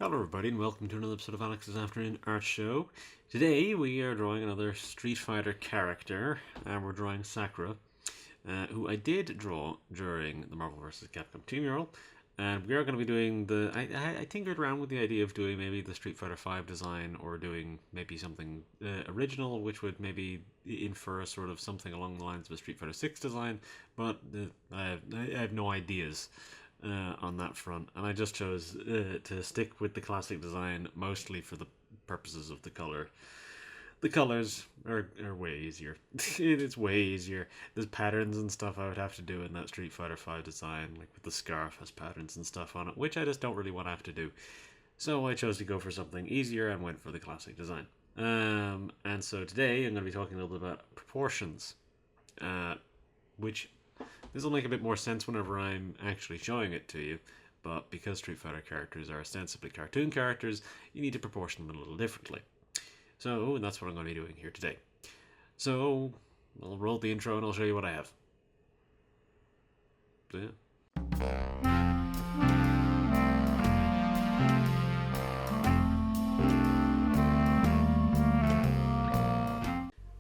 Hello everybody and welcome to another episode of Alex's Afternoon Art Show. Today we are drawing another Street Fighter character, and we're drawing Sakura, who I did draw during the Marvel vs. Capcom 2 mural. And we are going to be doing the... I tinkered around with the idea of doing maybe the Street Fighter 5 design, or doing maybe something original, which would maybe infer sort of something along the lines of a Street Fighter 6 design, but I have no ideas on that front, and I just chose to stick with the classic design mostly for the purposes of the color. The colors are way easier. It's way easier. There's patterns and stuff I would have to do in that Street Fighter 5 design, like with the scarf has patterns and stuff on it, which I just don't really want to have to do. So I chose to go for something easier and went for the classic design. And so today I'm going to be talking a little bit about proportions, which this will make a bit more sense whenever I'm actually showing it to you, but because Street Fighter characters are ostensibly cartoon characters, you need to proportion them a little differently. So, and that's what I'm going to be doing here today. So, I'll roll the intro and I'll show you what I have. So, yeah.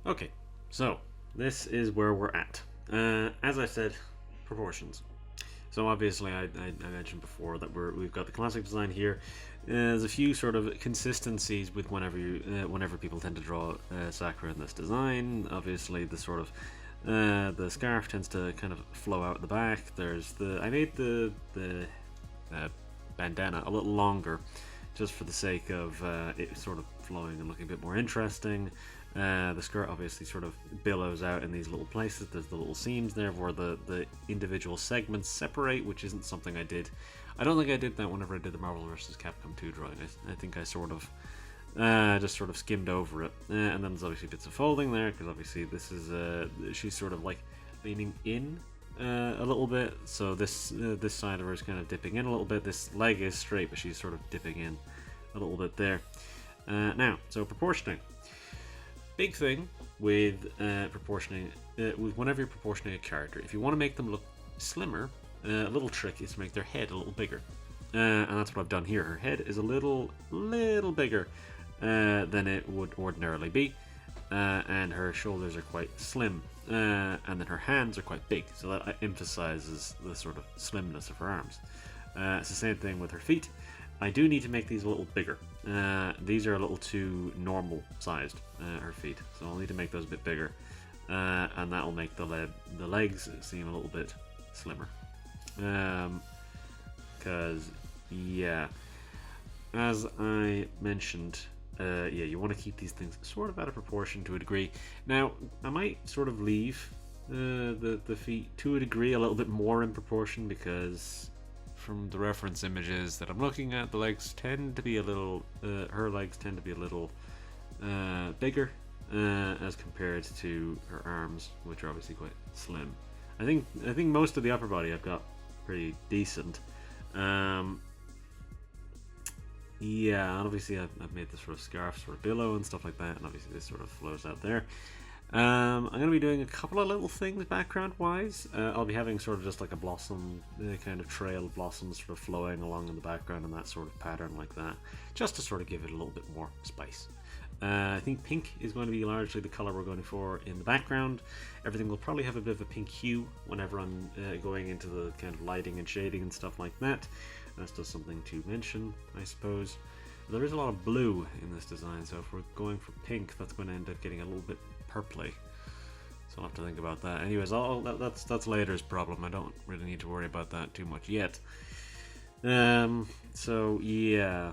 Okay, so this is where we're at. As I said, proportions. So obviously, I mentioned before that we've got the classic design here. There's a few sort of consistencies with whenever people tend to draw Sakura in this design. Obviously, the sort of the scarf tends to kind of flow out the back. I made the bandana a little longer, just for the sake of it sort of flowing and looking a bit more interesting. The skirt obviously sort of billows out in these little places. There's the little seams there where the individual segments separate, which isn't something I did. I don't think I did that whenever I did the Marvel vs. Capcom 2 drawing. I think I sort of just sort of skimmed over it. And then there's obviously bits of folding there, because obviously this is she's sort of like leaning in a little bit. So this side of her is kind of dipping in a little bit. This leg is straight, but she's sort of dipping in a little bit there. Now, so proportioning. Big thing with proportioning, with whenever you're proportioning a character, if you want to make them look slimmer, a little trick is to make their head a little bigger, and that's what I've done here. Her head is a little bigger than it would ordinarily be, and her shoulders are quite slim, and then her hands are quite big, so that emphasizes the sort of slimness of her arms. It's the same thing with her feet. I do need to make these a little bigger. These are a little too normal sized, her feet, so I'll need to make those a bit bigger, and that will make the legs seem a little bit slimmer. Because, yeah, as I mentioned, yeah, you want to keep these things sort of out of proportion to a degree. Now, I might sort of leave the feet to a degree a little bit more in proportion, because from the reference images that I'm looking at, the legs tend to be a little, her legs tend to be a little bigger as compared to her arms, which are obviously quite slim. I think most of the upper body I've got pretty decent. Yeah, and obviously I've made this sort of scarf sort of billow and stuff like that, and obviously this sort of flows out there. I'm going to be doing a couple of little things background wise. I'll be having sort of just like a blossom, kind of trail of blossoms sort of flowing along in the background, and that sort of pattern like that, just to sort of give it a little bit more spice. I think pink is going to be largely the color we're going for in the background. Everything will probably have a bit of a pink hue whenever I'm going into the kind of lighting and shading and stuff like that. That's just something to mention, I suppose. There is a lot of blue in this design, so if we're going for pink, that's going to end up getting a little bit purpley. So I'll have to think about that. Anyways, that's later's problem. I don't really need to worry about that too much yet. So yeah,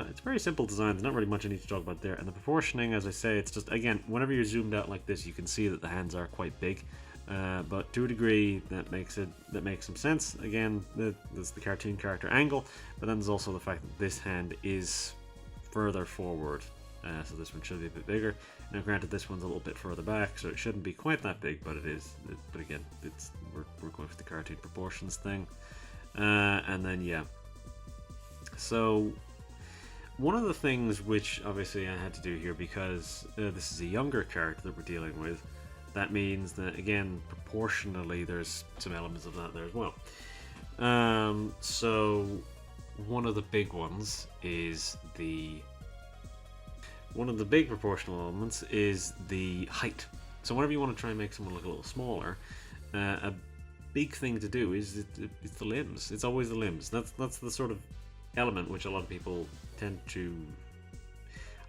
it's a very simple design. There's not really much I need to talk about there. And the proportioning, as I say, it's just, again, whenever you're zoomed out like this, you can see that the hands are quite big. But to a degree, that makes some sense. Again, there's the cartoon character angle, but then there's also the fact that this hand is further forward, so this one should be a bit bigger. Now, granted, this one's a little bit further back, so it shouldn't be quite that big, but it is. But again, we're going for the cartoon proportions thing, and then yeah. So one of the things which obviously I had to do here, because this is a younger character that we're dealing with, that means that, again, proportionally, there's some elements of that there as well. So one of the big ones is one of the big proportional elements is the height. So whenever you want to try and make someone look a little smaller, a big thing to do is it's the limbs. It's always the limbs. That's the sort of element which a lot of people tend to,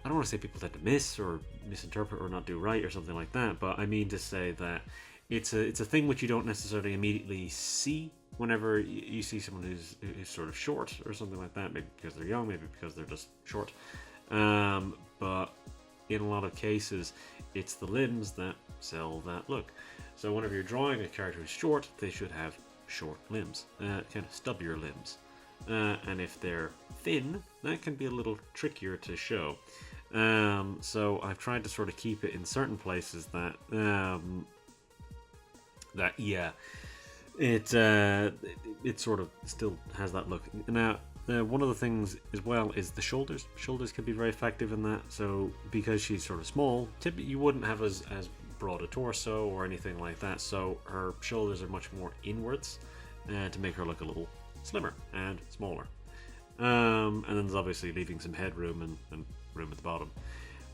I don't want to say people tend to miss or misinterpret or not do right or something like that, but I mean to say that it's a thing which you don't necessarily immediately see whenever you see someone who's sort of short or something like that, maybe because they're young, maybe because they're just short. But in a lot of cases, it's the limbs that sell that look. So whenever you're drawing a character who's short, they should have short limbs, kind of stubbier limbs. And if they're thin, that can be a little trickier to show. So I've tried to sort of keep it in certain places that it sort of still has that look. Now, one of the things as well is the shoulders. Shoulders can be very effective in that. So because she's sort of small, typically you wouldn't have as broad a torso or anything like that. So her shoulders are much more inwards to make her look a little slimmer and smaller. And then there's obviously leaving some headroom and room at the bottom,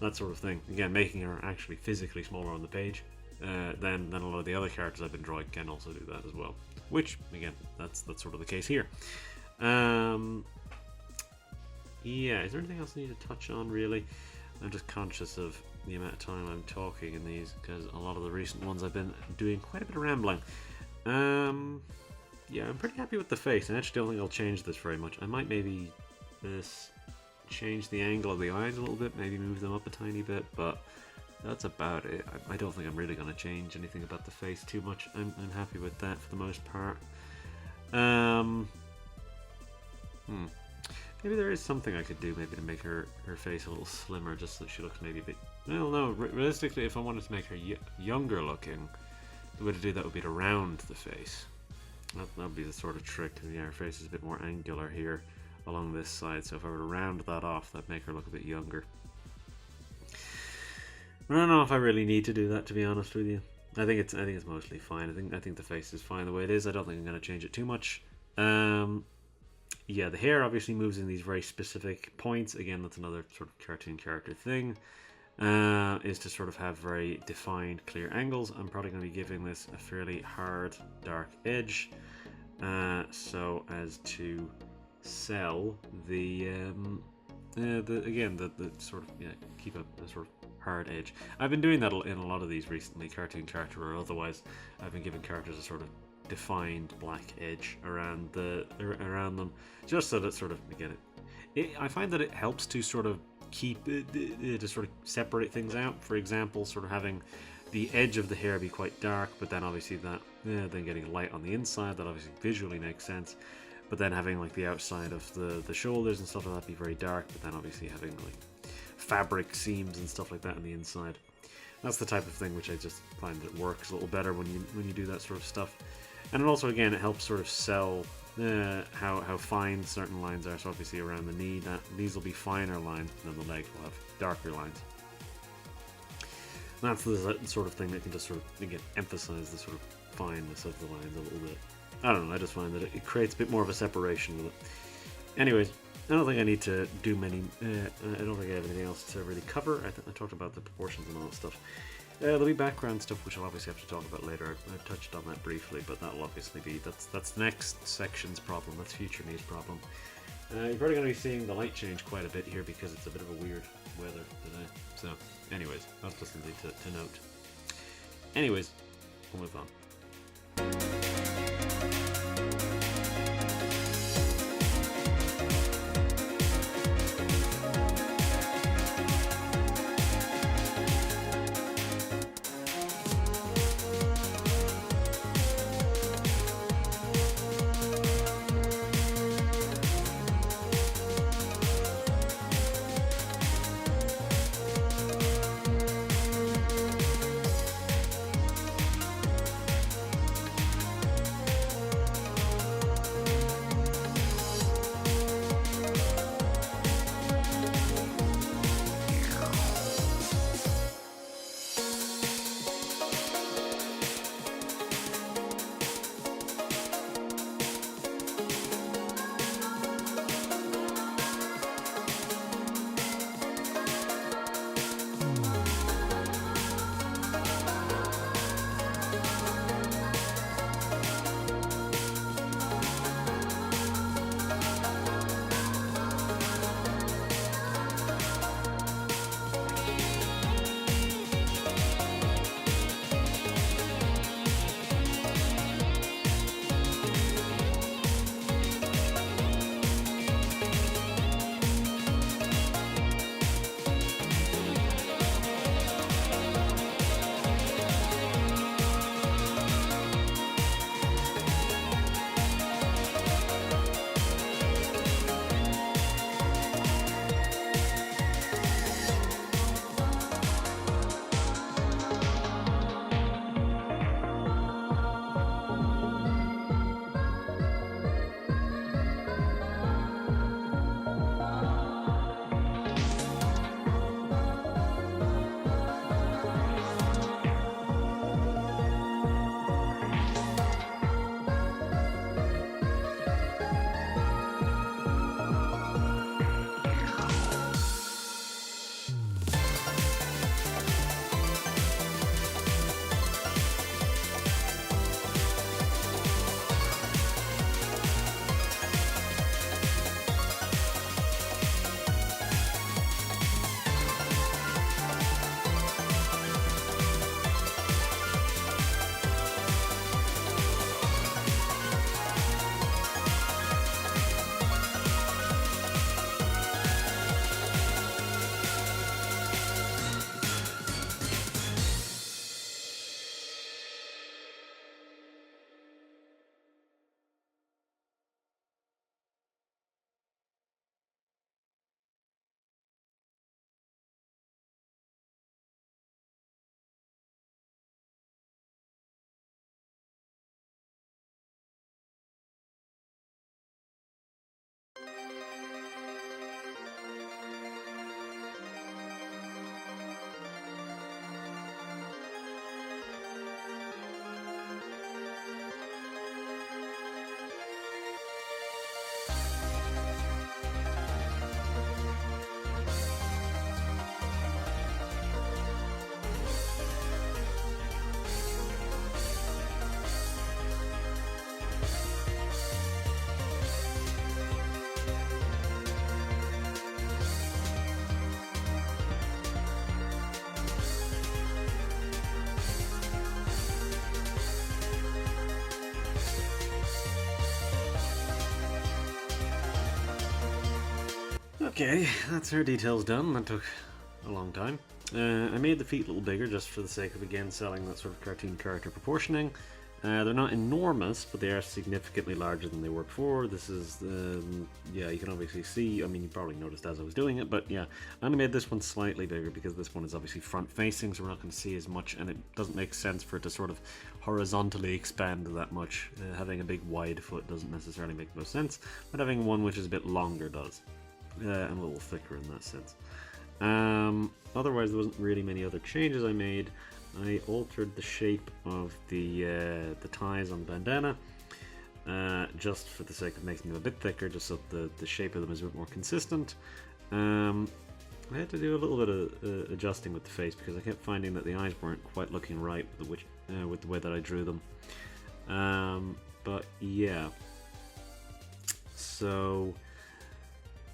that sort of thing. Again, making her actually physically smaller on the page. Then a lot of the other characters I've been drawing can also do that as well. Which again, that's sort of the case here. Yeah, is there anything else I need to touch on really? I'm just conscious of the amount of time I'm talking in these, because a lot of the recent ones I've been doing quite a bit of rambling. Yeah, I'm pretty happy with the face. I actually don't think I'll change this very much. I might maybe change the angle of the eyes a little bit, maybe move them up a tiny bit, but that's about it. I don't think I'm really going to change anything about the face too much. I'm happy with that for the most part. Maybe there is something I could do maybe to make her face a little slimmer, just so she looks maybe a bit... Well, no, realistically, if I wanted to make her younger looking, the way to do that would be to round the face. That would be the sort of trick. Yeah, her face is a bit more angular here along this side, so if I were to round that off, that'd make her look a bit younger. I don't know if I really need to do that, to be honest with you. I think it's mostly fine. I think the face is fine the way it is. I don't think I'm going to change it too much. Yeah, the hair obviously moves in these very specific points. Again, that's another sort of cartoon character thing, is to sort of have very defined, clear angles. I'm probably going to be giving this a fairly hard, dark edge, so as to sell the sort of, yeah, keep a sort of hard edge. I've been doing that in a lot of these recently, cartoon character or otherwise. I've been giving characters a sort of defined black edge around them, just so that sort of, again, I find that it helps to sort of keep to sort of separate things out. For example, sort of having the edge of the hair be quite dark, but then obviously that then getting light on the inside, that obviously visually makes sense. But then having like the outside of the shoulders and stuff like that be very dark, but then obviously having like fabric seams and stuff like that on the inside. That's the type of thing which I just find that works a little better when you do that sort of stuff. And it also, again, it helps sort of sell how fine certain lines are. So obviously around the knee, these will be finer lines, and then the leg will have darker lines. And that's the sort of thing that can just sort of, again, emphasize the sort of fineness of the lines a little bit. I don't know, I just find that it creates a bit more of a separation with it. Anyways, I don't think I need to do many, I don't think I have anything else to really cover. I talked about the proportions and all that stuff. There'll be background stuff which I'll obviously have to talk about later. I've touched on that briefly, but that'll obviously be, that's next section's problem, that's future me's problem. You're probably going to be seeing the light change quite a bit here because it's a bit of a weird weather today. So, anyways, that's just something to note. Anyways, we'll move on. Okay, that's her details done. That took a long time. I made the feet a little bigger just for the sake of, again, selling that sort of cartoon character proportioning. They're not enormous, but they are significantly larger than they were before. This is, yeah, you can obviously see, I mean, you probably noticed as I was doing it, but yeah, I only made this one slightly bigger because this one is obviously front-facing, so we're not going to see as much, and it doesn't make sense for it to sort of horizontally expand that much. Having a big wide foot doesn't necessarily make most sense, but having one which is a bit longer does, and a little thicker in that sense. Otherwise, there wasn't really many other changes I made. I altered the shape of the ties on the bandana, just for the sake of making them a bit thicker, just so the shape of them is a bit more consistent. I had to do a little bit of adjusting with the face because I kept finding that the eyes weren't quite looking right with the way that I drew them. But yeah. So,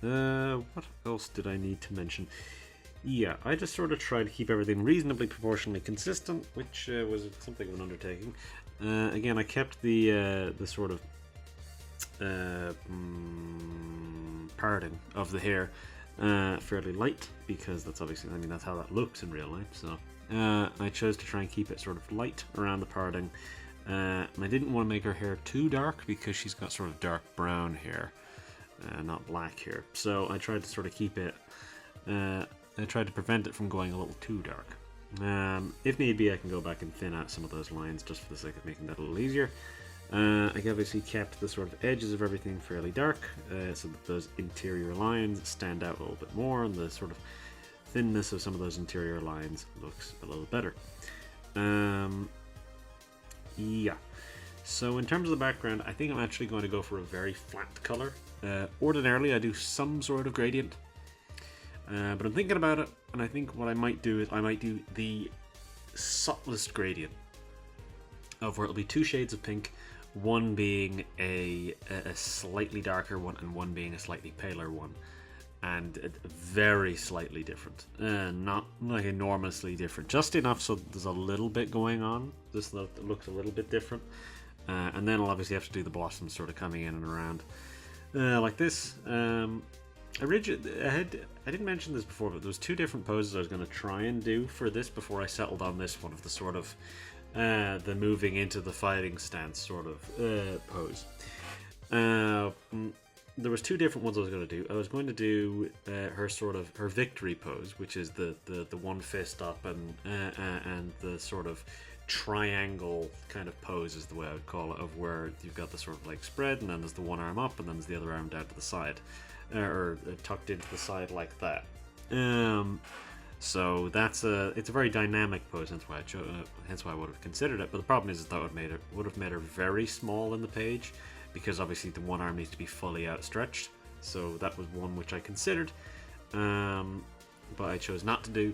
what else did I need to mention? Yeah, I just sort of tried to keep everything reasonably proportionally consistent, which was something of an undertaking. Again, I kept the sort of parting of the hair fairly light, because that's obviously, I mean, that's how that looks in real life. So I chose to try and keep it sort of light around the parting. And I didn't want to make her hair too dark because she's got sort of dark brown hair, not black hair. So I tried to sort of keep it. I tried to prevent it from going a little too dark. If need be, I can go back and thin out some of those lines just for the sake of making that a little easier. I obviously kept the sort of edges of everything fairly dark, so that those interior lines stand out a little bit more, and the sort of thinness of some of those interior lines looks a little better. Yeah. So in terms of the background, I think I'm actually going to go for a very flat color. Ordinarily, I do some sort of gradient. But I'm thinking about it, and I think what I might do is I might do the subtlest gradient of where it'll be two shades of pink, one being a slightly darker one and one being a slightly paler one, and very slightly different, not like enormously different, just enough so there's a little bit going on, just that it looks a little bit different, and then I'll obviously have to do the blossoms sort of coming in and around like this. I didn't mention this before, but there was two different poses I was going to try and do for this before I settled on this one, of the sort of the moving into the fighting stance sort of pose. There was two different ones I was going to do. I was going to do her victory pose, which is the one fist up and the sort of triangle kind of pose is the way I would call it, of where you've got the sort of like spread, and then there's the one arm up, and then there's the other arm down to the side. Or tucked into the side like that. So it's a very dynamic pose, hence why I would have considered it. But the problem is that would have made her very small in the page, because obviously the one arm needs to be fully outstretched. So that was one which I considered, but I chose not to do.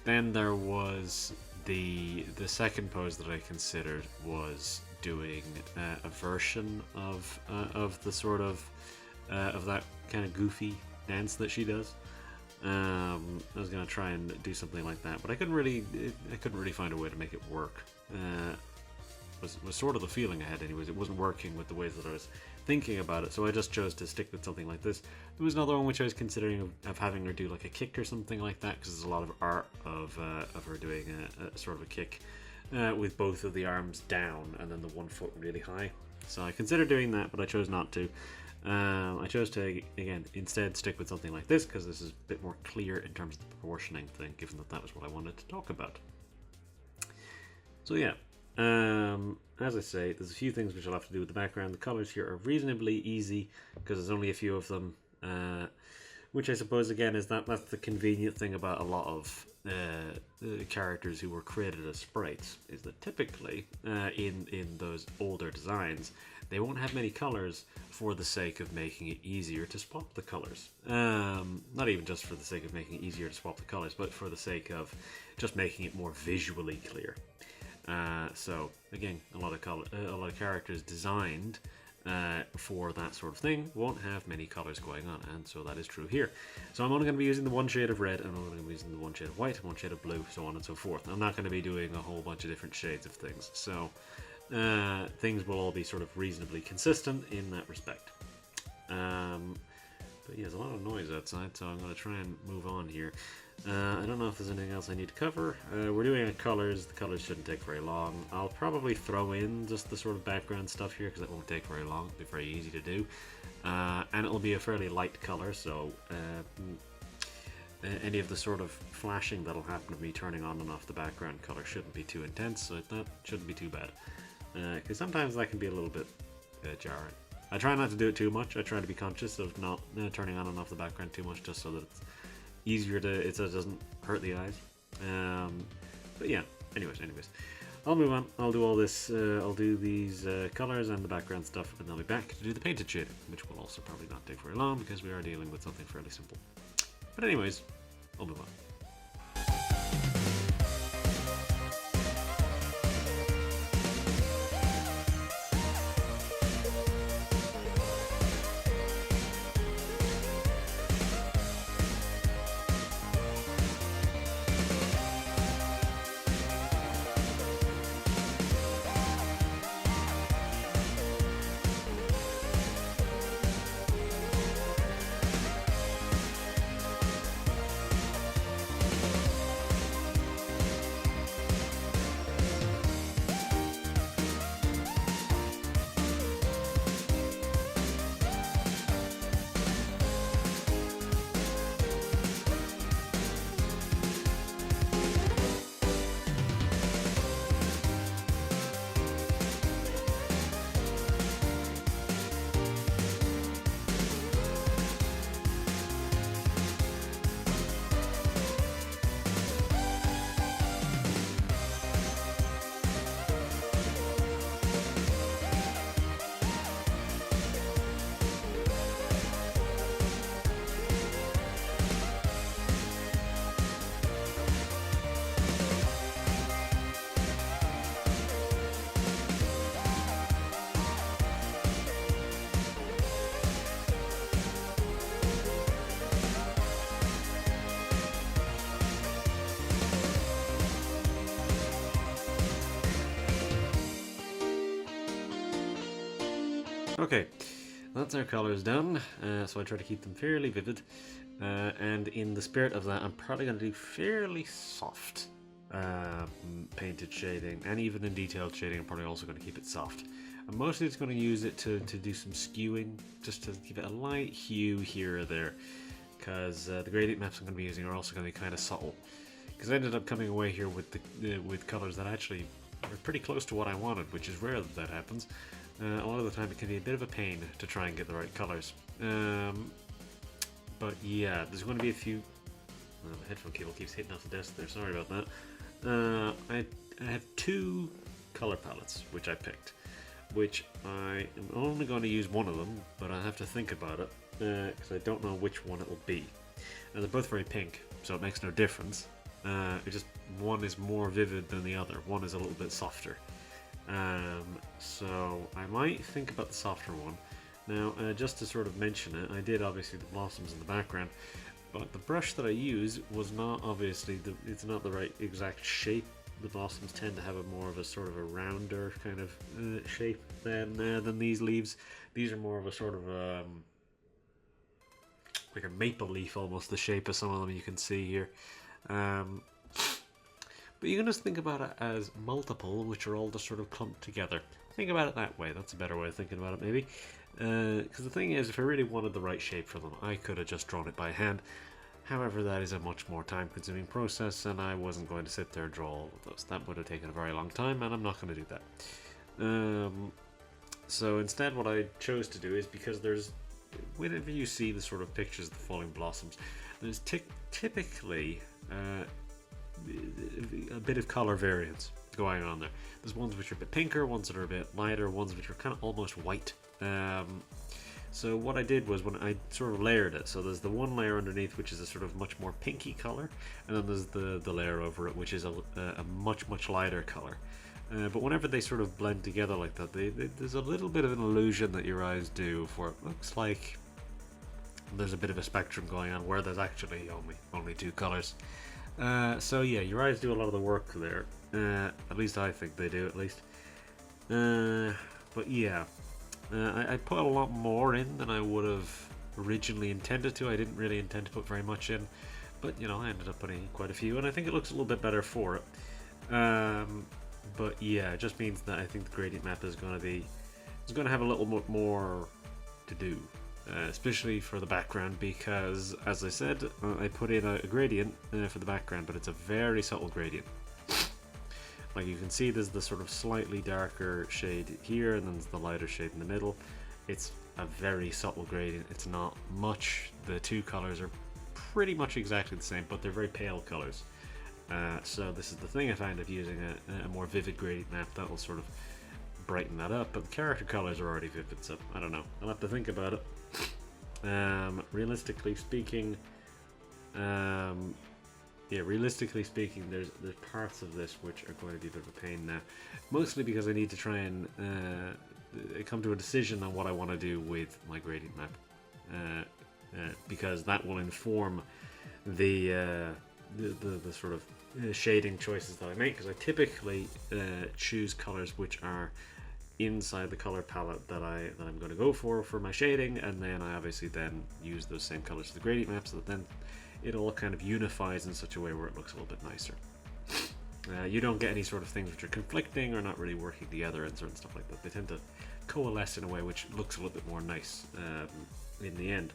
Then there was the second pose that I considered, was doing a version of the sort of that kind of goofy dance that she does. I was gonna try and do something like that, but I couldn't really find a way to make it work. Was sort of the feeling I had, anyways. It wasn't working with the ways that I was thinking about it, so I just chose to stick with something like this. There was another one which I was considering of having her do like a kick or something like that, because there's a lot of art of her doing a sort of a kick with both of the arms down and then the one foot really high. So I considered doing that, but I chose not to. I chose to, again, instead stick with something like this, because this is a bit more clear in terms of the proportioning thing, given that was what I wanted to talk about. So yeah, as I say, there's a few things which I'll have to do with the background. The colours here are reasonably easy, because there's only a few of them, which I suppose, again, is that's the convenient thing about a lot of characters who were created as sprites, is that typically in those older designs, they won't have many colors for the sake of making it easier to swap the colors. Not even just for the sake of making it easier to swap the colors, but for the sake of just making it more visually clear. So again, a lot of characters designed for that sort of thing won't have many colors going on, and so that is true here. So I'm only going to be using the one shade of red, and I'm only going to be using the one shade of white, one shade of blue, so on and so forth. I'm not going to be doing a whole bunch of different shades of things, so things will all be sort of reasonably consistent in that respect. But yeah, there's a lot of noise outside, so I'm going to try and move on here. I don't know if there's anything else I need to cover. We're doing colors. The colors shouldn't take very long. I'll probably throw in just the sort of background stuff here because it won't take very long. It'll be very easy to do. And it'll be a fairly light color, so any of the sort of flashing that'll happen to me turning on and off the background color shouldn't be too intense, so that shouldn't be too bad. Because sometimes that can be a little bit jarring. I try not to do it too much. I try to be conscious of not turning on and off the background too much, just so that it's easier to, so it doesn't hurt the eyes. But yeah, anyways, I'll move on. I'll do all this, I'll do these colors and the background stuff, and I'll be back to do the painted shading, which will also probably not take very long because we are dealing with something fairly simple. But anyways, I'll move on. Okay, that's our colours done, so I try to keep them fairly vivid, and in the spirit of that I'm probably going to do fairly soft painted shading, and even in detailed shading I'm probably also going to keep it soft. I'm mostly just going to use it to do some skewing, just to give it a light hue here or there, because the gradient maps I'm going to be using are also going to be kind of subtle, because I ended up coming away here with with colours that actually are pretty close to what I wanted, which is rare that happens. A lot of the time it can be a bit of a pain to try and get the right colours. But yeah, there's going to be a few... Oh, the headphone cable keeps hitting off the desk there, sorry about that. I have two colour palettes which I picked, which I am only going to use one of them, but I have to think about it, because I don't know which one it will be. Now they're both very pink, so it makes no difference. It just, one is more vivid than the other, one is a little bit softer. So I might think about the softer one. Now, just to sort of mention it, I did obviously the blossoms in the background, but the brush that I use was not obviously, it's not the right exact shape. The blossoms tend to have a more of a sort of a rounder kind of shape than these leaves. These are more of a sort of like a maple leaf almost, the shape of some of them you can see here. But you can just think about it as multiple, which are all just sort of clumped together. Think about it that way, that's a better way of thinking about it maybe. Because the thing is, if I really wanted the right shape for them, I could have just drawn it by hand. However, that is a much more time consuming process, and I wasn't going to sit there and draw all of those. That would have taken a very long time, and I'm not going to do that. So instead what I chose to do is, because there's, whenever you see the sort of pictures of the falling blossoms, there's typically a bit of color variance going on there. There's ones which are a bit pinker, ones that are a bit lighter, ones which are kind of almost white. So what I did was, when I sort of layered it, so there's the one layer underneath which is a sort of much more pinky color, and then there's the layer over it which is a much lighter color. But whenever they sort of blend together like that, there's a little bit of an illusion that your eyes do, for it looks like there's a bit of a spectrum going on where there's actually only two colors. So yeah, your eyes do a lot of the work there. At least I think they do, at least. But yeah, I put a lot more in than I would have originally intended to. I didn't really intend to put very much in, but you know, I ended up putting quite a few, and I think it looks a little bit better for it. But yeah, it just means that I think the gradient map is going to have a little bit more to do, especially for the background, because as I said, I put in a gradient for the background, but it's a very subtle gradient. Like you can see, there's the sort of slightly darker shade here, and then there's the lighter shade in the middle. It's a very subtle gradient. It's not much. The two colors are pretty much exactly the same, but they're very pale colors. So this is the thing I find of using a more vivid gradient map that will sort of brighten that up. But the character colors are already vivid, so I don't know. I'll have to think about it. Realistically speaking, realistically speaking, there's parts of this which are going to be a bit of a pain now, mostly because I need to try and come to a decision on what I want to do with my gradient map, because that will inform the sort of shading choices that I make. Because I typically choose colors which are inside the color palette that I'm going to go for my shading, and then I obviously then use those same colors for the gradient map, so that then it all kind of unifies in such a way where it looks a little bit nicer. You don't get any sort of things which are conflicting or not really working together and certain stuff like that. They tend to coalesce in a way which looks a little bit more nice in the end.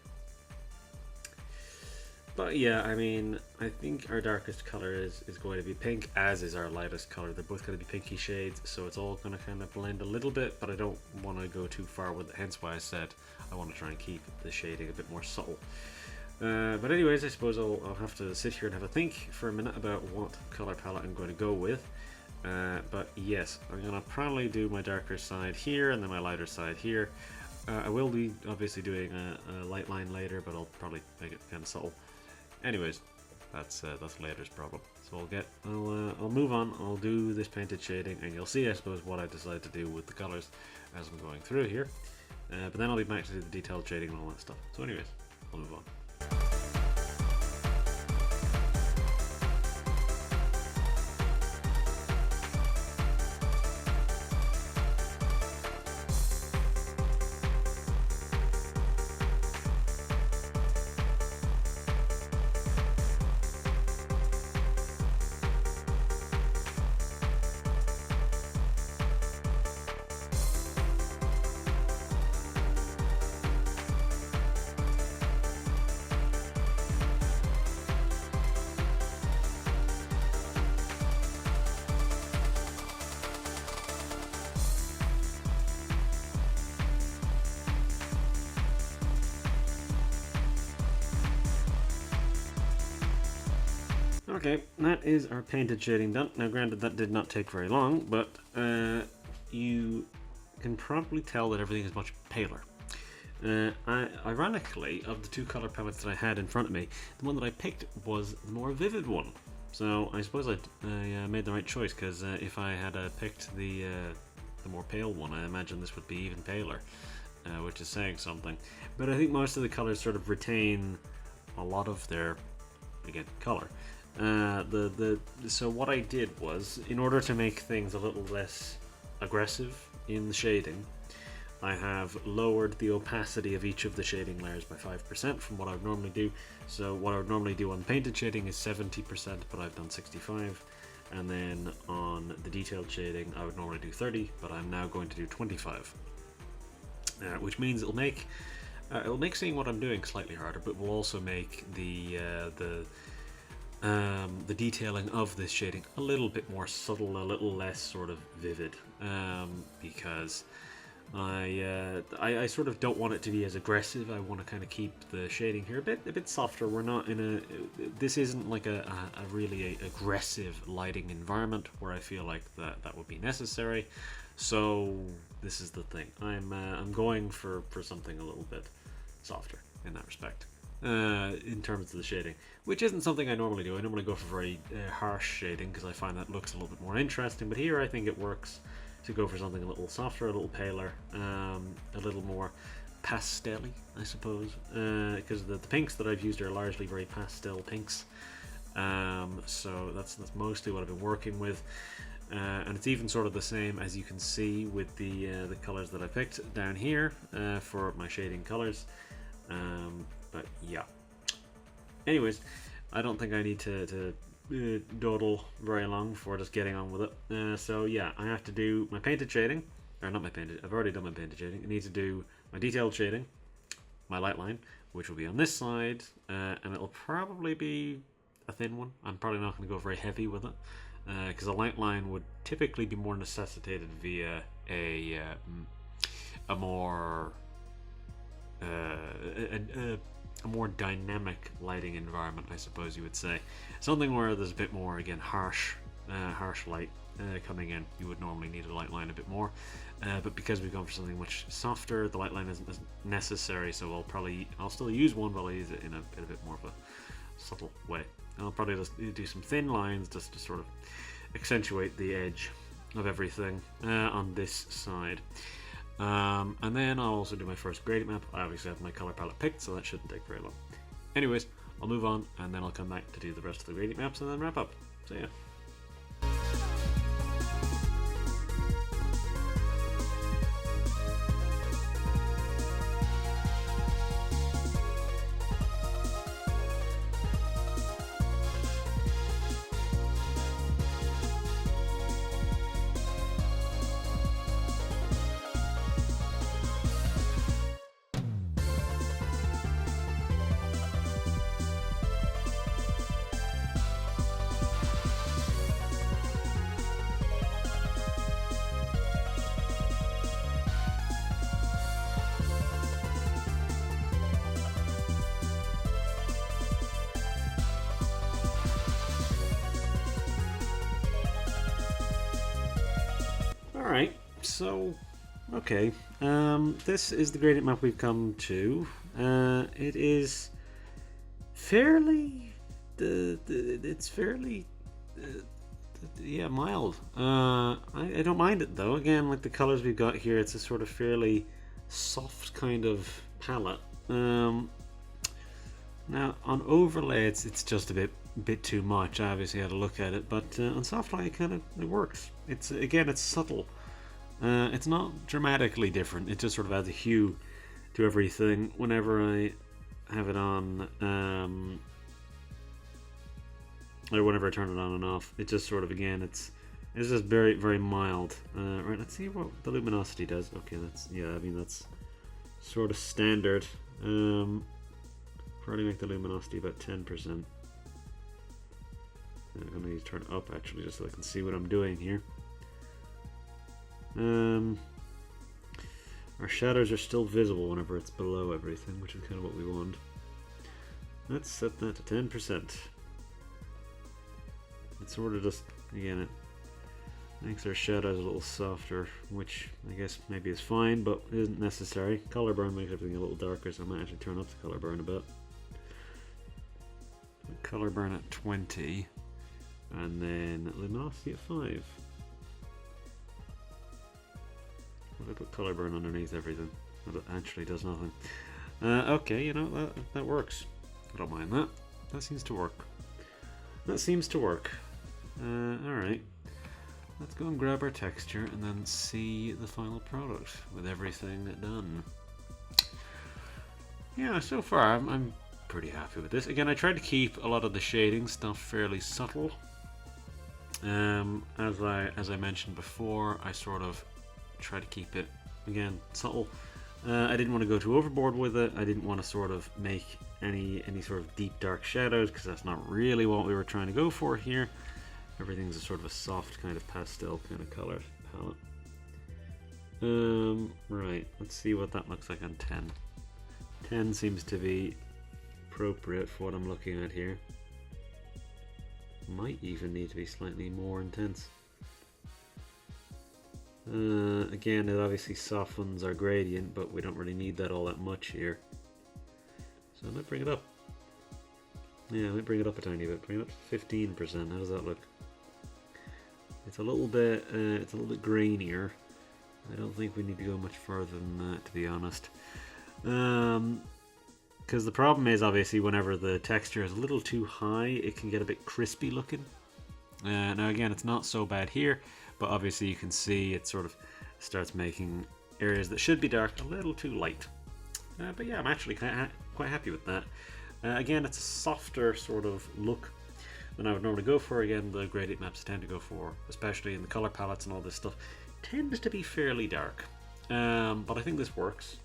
But yeah, I mean, I think our darkest color is going to be pink, as is our lightest color. They're both going to be pinky shades, so it's all going to kind of blend a little bit, but I don't want to go too far with it, hence why I said I want to try and keep the shading a bit more subtle. But anyways, I suppose I'll have to sit here and have a think for a minute about what color palette I'm going to go with. But yes, I'm going to probably do my darker side here and then my lighter side here. I will be obviously doing a light line later, but I'll probably make it kind of subtle. Anyways, that's later's problem. So I'll move on. I'll do this painted shading, and you'll see, I suppose, what I decide to do with the colors as I'm going through here. But then I'll be back to do the detailed shading and all that stuff. So anyways, I'll move on. Okay, that is our painted shading done. Now granted, that did not take very long, but you can probably tell that everything is much paler. Ironically, of the two color palettes that I had in front of me, the one that I picked was the more vivid one. So I suppose I made the right choice, because if I had picked the more pale one, I imagine this would be even paler, which is saying something. But I think most of the colors sort of retain a lot of their, again, color. So what I did was, in order to make things a little less aggressive in the shading, I have lowered the opacity of each of the shading layers by 5% from what I would normally do. So what I would normally do on painted shading is 70%, but I've done 65. And then on the detailed shading, I would normally do 30, but I'm now going to do 25. Which means it'll make seeing what I'm doing slightly harder, but will also make the detailing of this shading a little bit more subtle, a little less sort of vivid, because I sort of don't want it to be as aggressive. I want to kind of keep the shading here a bit softer. We're not in this isn't like a really aggressive lighting environment where I feel like that would be necessary. So this is the thing. I'm going for something a little bit softer in that respect. In terms of the shading, which isn't something I normally do. I normally go for very harsh shading because I find that looks a little bit more interesting, but here I think it works to go for something a little softer, a little paler, a little more pastel-y, I suppose, because the pinks that I've used are largely very pastel pinks, so that's mostly what I've been working with, and it's even sort of the same, as you can see, with the colors that I picked down here for my shading colors. But yeah. Anyways, I don't think I need to dawdle very long before just getting on with it. So yeah, I have to do my painted shading, or not my painted. I've already done my painted shading. I need to do my detailed shading, my light line, which will be on this side, and it'll probably be a thin one. I'm probably not going to go very heavy with it, because a light line would typically be more necessitated via a more a more dynamic lighting environment, I suppose you would say. Something where there's a bit more, again, harsh light coming in. You would normally need a light line a bit more, but because we've gone for something much softer, the light line isn't as necessary. So I'll still use one, but I'll use it in a bit more of a subtle way. And I'll probably just do some thin lines just to sort of accentuate the edge of everything on this side. And then I'll also do my first gradient map. I obviously have my color palette picked, so that shouldn't take very long. Anyways, I'll move on, and then I'll come back to do the rest of the gradient maps and then wrap up. So yeah. Alright, so, okay, this is the gradient map we've come to. It is fairly, it's fairly, yeah, mild. I don't mind it though. Again, like the colors we've got here, it's a sort of fairly soft kind of palette. Now on overlay, it's just a bit too much. I obviously had to look at it, but on soft light, it works. It's subtle. It's not dramatically different. It just sort of adds a hue to everything whenever I have it on, or whenever I turn it on and off. It just sort of, again, it's just very, very mild. Right, let's see what the luminosity does. Okay, that's sort of standard. Probably make the luminosity about 10%. I'm going to need to turn it up actually, just so I can see what I'm doing here. Our shadows are still visible whenever it's below everything, which is kind of what we want. Let's set that to 10%. It's sort of just, again, it makes our shadows a little softer, which I guess maybe is fine, but isn't necessary. Color burn makes everything a little darker, so I might actually turn up the color burn a bit. Color burn at 20, and then luminosity at 5. What if I put color burn underneath everything? That actually does nothing. Okay, you know, that works. I don't mind that. That seems to work. Alright. Let's go and grab our texture and then see the final product with everything done. Yeah, so far I'm pretty happy with this. Again, I tried to keep a lot of the shading stuff fairly subtle. As I mentioned before, I sort of try to keep it, again, subtle. I didn't want to go too overboard with it. I didn't want to sort of make any sort of deep dark shadows, because that's not really what we were trying to go for here. Everything's a sort of a soft kind of pastel kind of color palette. Right, let's see what that looks like on 10. 10 seems to be appropriate for what I'm looking at here. Might even need to be slightly more intense. Again, it obviously softens our gradient, but we don't really need that all that much here. So I might bring it up. Yeah, I might bring it up a tiny bit. Bring it up to 15%. How does that look? It's a little bit grainier. I don't think we need to go much further than that, to be honest. Because the problem is, obviously, whenever the texture is a little too high, it can get a bit crispy looking. Now again, it's not so bad here, but obviously you can see it sort of starts making areas that should be dark a little too light. But yeah, I'm actually quite happy with that. Again, it's a softer sort of look than I would normally go for. Again, the grade 8 maps I tend to go for, especially in the color palettes and all this stuff, tends to be fairly dark. But I think this works.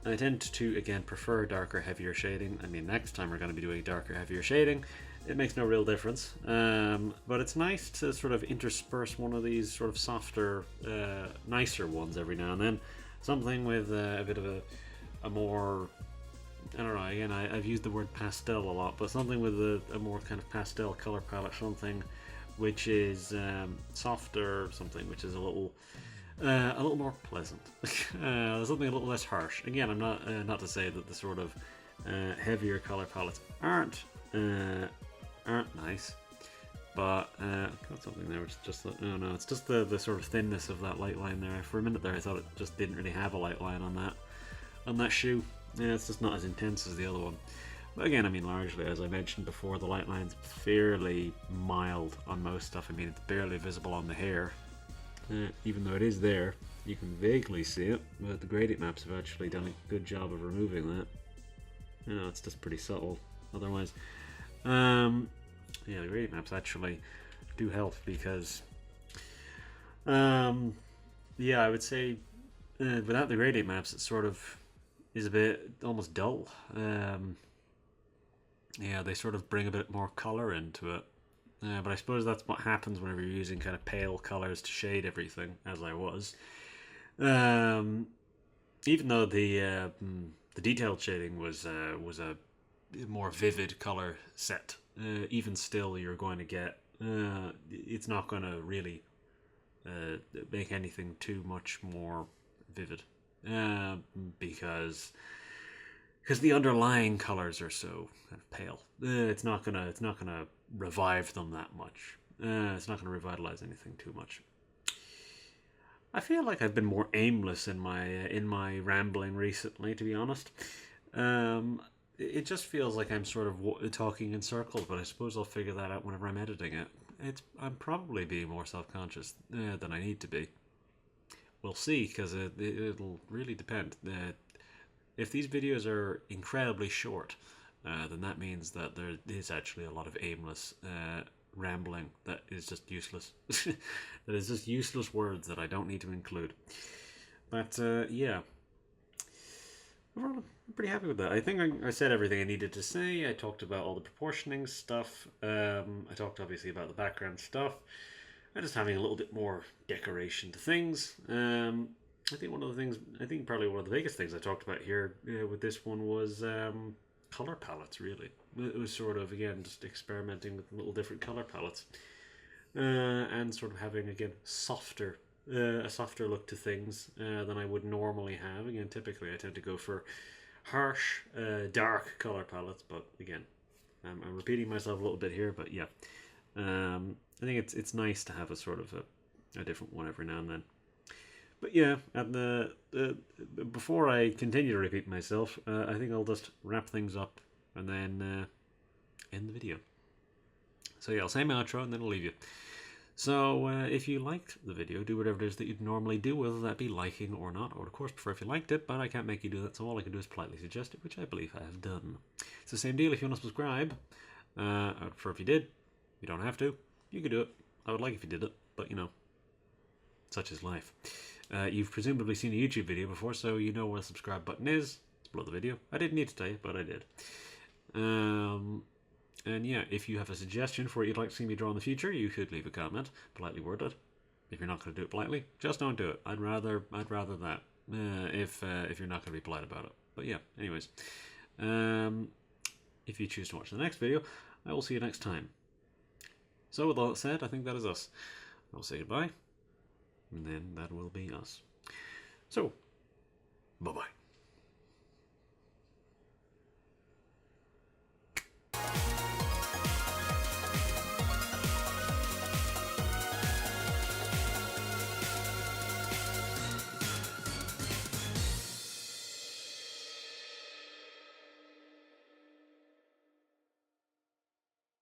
I tend to, again, prefer darker, heavier shading. I mean, next time we're going to be doing darker, heavier shading. It makes no real difference. But it's nice to sort of intersperse one of these sort of softer, nicer ones every now and then. Something with a bit of a more, I don't know, again, I've used the word pastel a lot, but something with a more kind of pastel color palette, something which is softer, something which is a little more pleasant, something a little less harsh. Again, I'm not to say that the sort of heavier color palettes aren't nice, but I've got something there which is just oh no, it's just the sort of thinness of that light line there. For a minute there, I thought it just didn't really have a light line on that shoe. Yeah, it's just not as intense as the other one. But again, I mean, largely, as I mentioned before, the light line's fairly mild on most stuff. I mean, it's barely visible on the hair. Even though it is there, you can vaguely see it, but the grade 8 maps have actually done a good job of removing that. You know, it's just pretty subtle otherwise. Yeah, the grade 8 maps actually do help because, yeah, I would say without the grade 8 maps, it sort of is a bit almost dull. Yeah, they sort of bring a bit more color into it. But I suppose that's what happens whenever you're using kind of pale colors to shade everything, as I was. Even though the detailed shading was a more vivid color set, even still you're going to get it's not going to really make anything too much more vivid because the underlying colors are so kind of pale. It's not gonna revive them that much. It's not gonna revitalize anything too much. I feel like I've been more aimless in my rambling recently, to be honest. It just feels like I'm sort of talking in circles, but I suppose I'll figure that out whenever I'm editing it. I'm probably being more self-conscious than I need to be. We'll see, because it'll really depend. If these videos are incredibly short, then that means that there is actually a lot of aimless rambling that is just useless. That is just useless words that I don't need to include. But yeah, overall, I'm pretty happy with that. I think I said everything I needed to say. I talked about all the proportioning stuff. I talked obviously about the background stuff. And just having a little bit more decoration to things. I think probably one of the biggest things I talked about here with this one was color palettes, really. It was sort of, again, just experimenting with little different color palettes. And sort of having, again, a softer look to things than I would normally have. Again, typically I tend to go for harsh, dark color palettes, but again, I'm repeating myself a little bit here, but yeah. I think it's nice to have a sort of a different one every now and then. But yeah, and before I continue to repeat myself, I think I'll just wrap things up and then end the video. So yeah, I'll say my outro and then I'll leave you. So if you liked the video, do whatever it is that you'd normally do, whether that be liking or not. I would of course prefer if you liked it, but I can't make you do that, so all I can do is politely suggest it, which I believe I have done. It's the same deal if you want to subscribe. I would prefer if you did. You don't have to. You could do it. I would like if you did it, but you know, such is life. You've presumably seen a YouTube video before, so you know where the subscribe button is. It's below the video. I didn't need to tell you, but I did. And yeah, if you have a suggestion for what you'd like to see me draw in the future, you could leave a comment, politely worded. If you're not going to do it politely, just don't do it. I'd rather that if you're not going to be polite about it. But yeah, anyways, if you choose to watch the next video, I will see you next time. So with all that said, I think that is us. I'll say goodbye, and then that will be us. So, bye-bye.